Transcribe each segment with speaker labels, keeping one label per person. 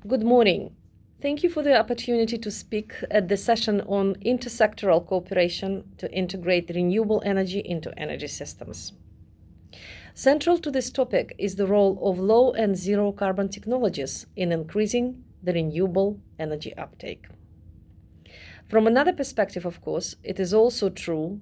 Speaker 1: Good morning. Thank you for the opportunity to speak at the session on intersectoral cooperation to integrate renewable energy into energy systems. Central to this topic is the role of low and zero carbon technologies in increasing the renewable energy uptake. From another perspective, of course, it is also true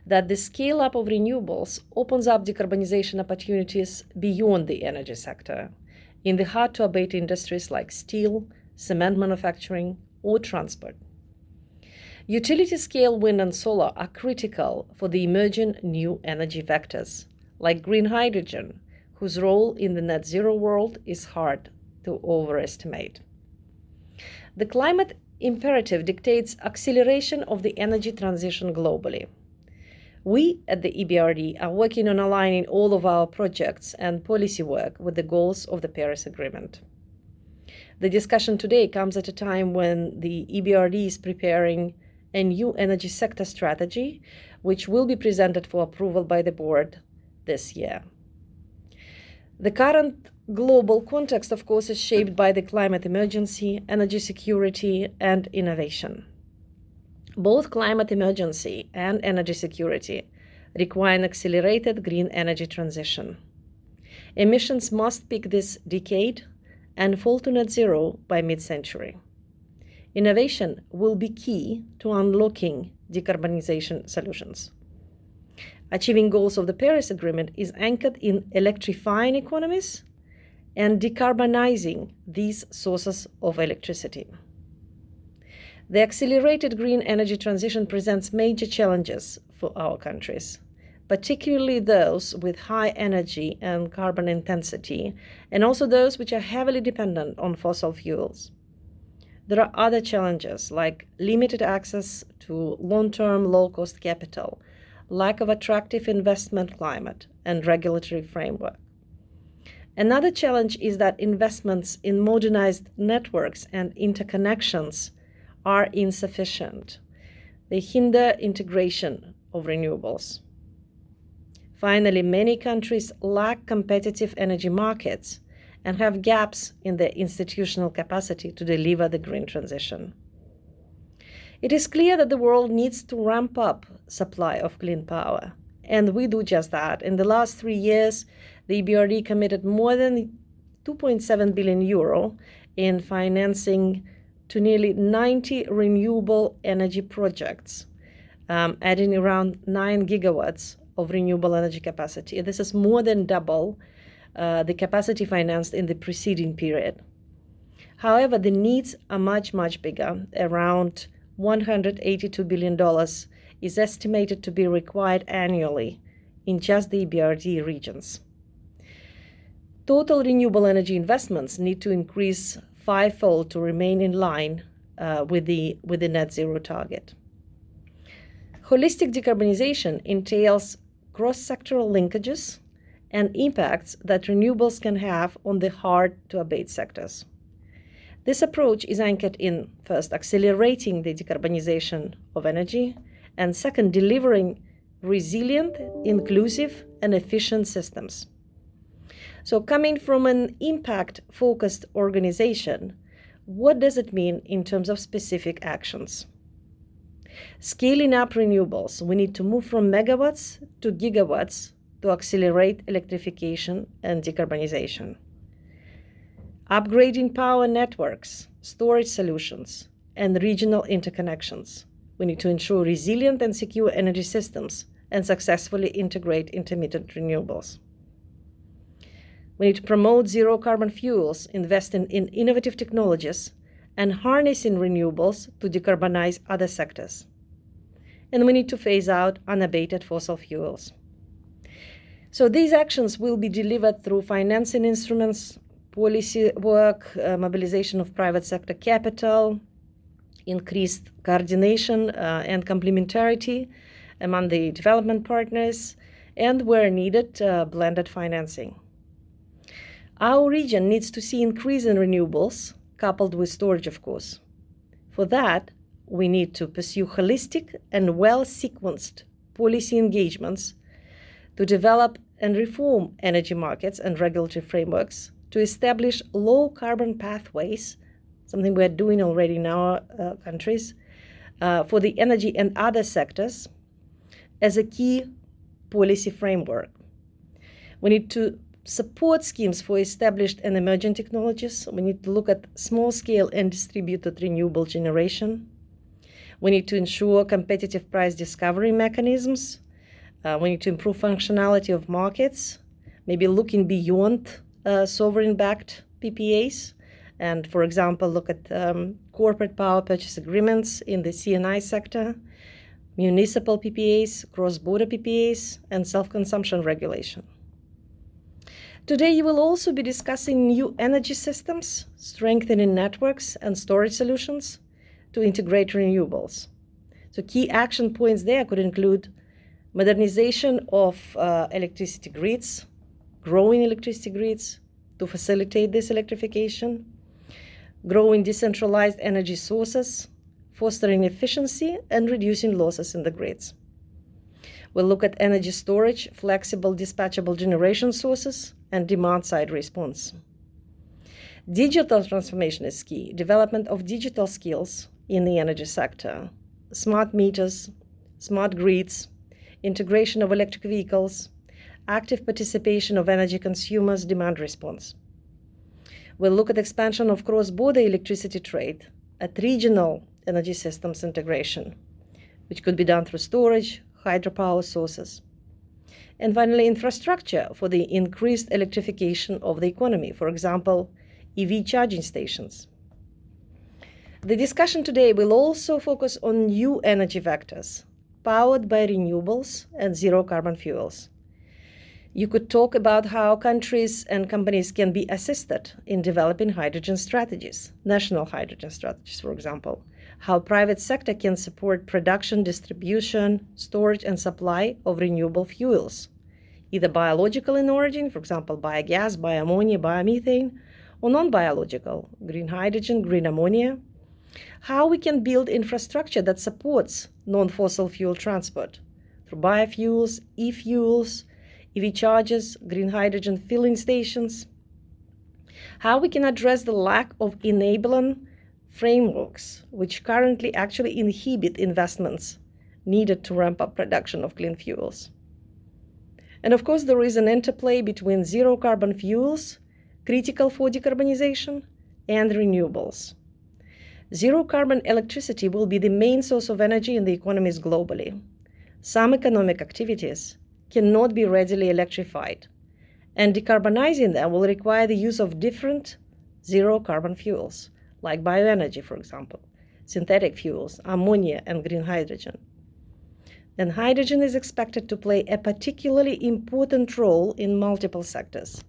Speaker 1: that the scale-up of renewables opens up decarbonization opportunities beyond the energy sector, in the hard-to-abate industries like steel, cement manufacturing, or transport. Utility-scale wind and solar are critical for the emerging new energy vectors, like green hydrogen, whose role in the net zero world is hard to overestimate. The climate imperative dictates acceleration of the energy transition globally. We at the EBRD are working on aligning all of our projects and policy work with the goals of the Paris Agreement. The discussion today comes at a time when the EBRD is preparing a new energy sector strategy, which will be presented for approval by the board this year. The current global context, of course, is shaped by the climate emergency, energy security, and innovation. Both climate emergency and energy security require an accelerated green energy transition. Emissions must peak this decade and fall to net zero by mid-century. Innovation will be key to unlocking decarbonization solutions. Achieving goals of the Paris Agreement is anchored in electrifying economies and decarbonizing these sources of electricity. The accelerated green energy transition presents major challenges for our countries, particularly those with high energy and carbon intensity, and also those which are heavily dependent on fossil fuels. There are other challenges like limited access to long-term low-cost capital, lack of attractive investment climate, and regulatory framework. Another challenge is that investments in modernized networks and interconnections are insufficient. They hinder integration of renewables. Finally, many countries lack competitive energy markets and have gaps in their institutional capacity to deliver the green transition. It is clear that the world needs to ramp up supply of clean power, and we do just that. In the last 3 years, the EBRD committed more than 2.7 billion euro in financing to nearly 90 renewable energy projects, adding around 9 gigawatts of renewable energy capacity. This is more than double the capacity financed in the preceding period. However, the needs are much, much bigger. Around $182 billion is estimated to be required annually in just the EBRD regions. Total renewable energy investments need to increase fivefold to remain in line with the net zero target. Holistic decarbonization entails cross-sectoral linkages and impacts that renewables can have on the hard-to-abate sectors. This approach is anchored in, first, accelerating the decarbonization of energy, and second, delivering resilient, inclusive, and efficient systems. So coming from an impact-focused organization, what does it mean in terms of specific actions? Scaling up renewables, we need to move from megawatts to gigawatts to accelerate electrification and decarbonization. Upgrading power networks, storage solutions, and regional interconnections. We need to ensure resilient and secure energy systems and successfully integrate intermittent renewables. We need to promote zero-carbon fuels, investing in innovative technologies, and harnessing renewables to decarbonize other sectors. And we need to phase out unabated fossil fuels. So these actions will be delivered through financing instruments, policy work, mobilization of private sector capital, increased coordination and complementarity among the development partners, and where needed, blended financing. Our region needs to see increase in renewables, coupled with storage, of course. For that, we need to pursue holistic and well-sequenced policy engagements to develop and reform energy markets and regulatory frameworks to to establish low carbon pathways, something we are doing already in our countries, for the energy and other sectors as a key policy framework. We need to support schemes for established and emerging technologies. We need to look at small-scale and distributed renewable generation. We need to ensure competitive price discovery mechanisms. We need to improve functionality of markets, maybe looking beyond sovereign-backed PPAs, and, for example, look at corporate power purchase agreements in the C&I sector, municipal PPAs, cross-border PPAs, and self-consumption regulation. Today, you will also be discussing new energy systems, strengthening networks and storage solutions to integrate renewables. So key action points there could include modernization of electricity grids, growing electricity grids to facilitate this electrification, growing decentralized energy sources, fostering efficiency, and reducing losses in the grids. We'll look at energy storage, flexible dispatchable generation sources, and demand-side response. Digital transformation is key. Development of digital skills in the energy sector, smart meters, smart grids, integration of electric vehicles, active participation of energy consumers, demand response. We'll look at expansion of cross-border electricity trade at regional energy systems integration, which could be done through storage, hydropower sources. And finally, infrastructure for the increased electrification of the economy, for example, EV charging stations. The discussion today will also focus on new energy vectors powered by renewables and zero carbon fuels. You could talk about how countries and companies can be assisted in developing hydrogen strategies, national hydrogen strategies, for example, how private sector can support production, distribution, storage, and supply of renewable fuels, either biological in origin, for example, biogas, bioammonia, biomethane, or non-biological, green hydrogen, green ammonia, how we can build infrastructure that supports non-fossil fuel transport through biofuels, e-fuels, EV chargers, green hydrogen filling stations, how we can address the lack of enabling frameworks which currently actually inhibit investments needed to ramp up production of clean fuels. And of course, there is an interplay between zero carbon fuels, critical for decarbonization, and renewables. Zero carbon electricity will be the main source of energy in the economies globally. Some economic activities cannot be readily electrified, and decarbonizing them will require the use of different zero carbon fuels, like bioenergy, for example, synthetic fuels, ammonia, and green hydrogen. And hydrogen is expected to play a particularly important role in multiple sectors,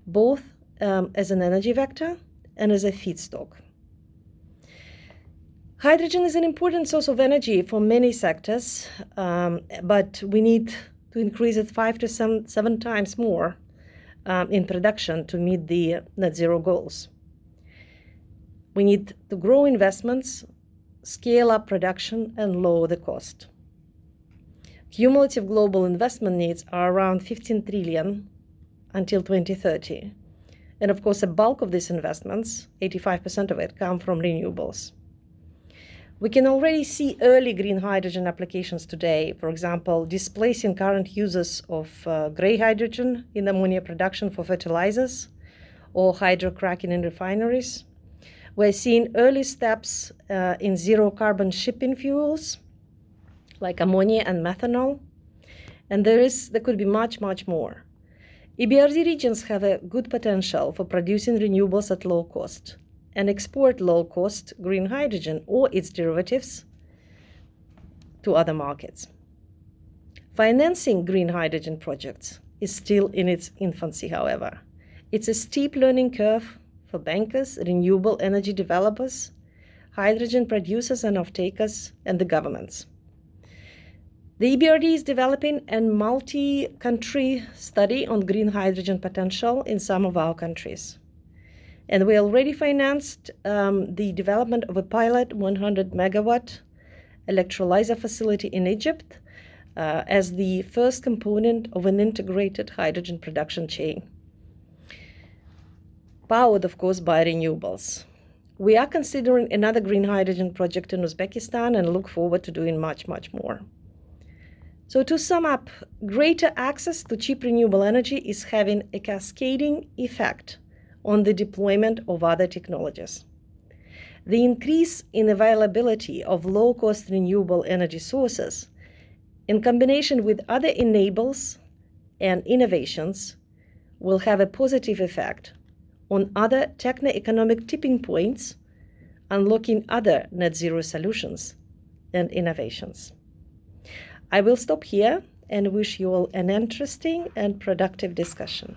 Speaker 1: both as an energy vector and as a feedstock. Hydrogen is an important source of energy for many sectors, but we need to increase it 5 to 7 times more in production to meet the net zero goals. We need to grow investments, scale up production, and lower the cost. Cumulative global investment needs are around 15 trillion until 2030. And of course, a bulk of these investments, 85% of it, come from renewables. We can already see early green hydrogen applications today, for example, displacing current uses of gray hydrogen in ammonia production for fertilizers or hydrocracking in refineries. We're seeing early steps in zero carbon shipping fuels like ammonia and methanol, and there could be much more. EBRD regions have a good potential for producing renewables at low cost and export low-cost green hydrogen or its derivatives to other markets. Financing green hydrogen projects is still in its infancy, however. It's a steep learning curve for bankers, renewable energy developers, hydrogen producers and off-takers, and the governments. The EBRD is developing a multi-country study on green hydrogen potential in some of our countries. And we already financed the development of a pilot 100 megawatt electrolyzer facility in Egypt as the first component of an integrated hydrogen production chain. powered, of course, by renewables. We are considering another green hydrogen project in Uzbekistan and look forward to doing much, much more. So to sum up, greater access to cheap renewable energy is having a cascading effect on the deployment of other technologies. The increase in availability of low-cost renewable energy sources, in combination with other enablers and innovations, will have a positive effect on other techno-economic tipping points, unlocking other net zero solutions and innovations. I will stop here and wish you all an interesting and productive discussion.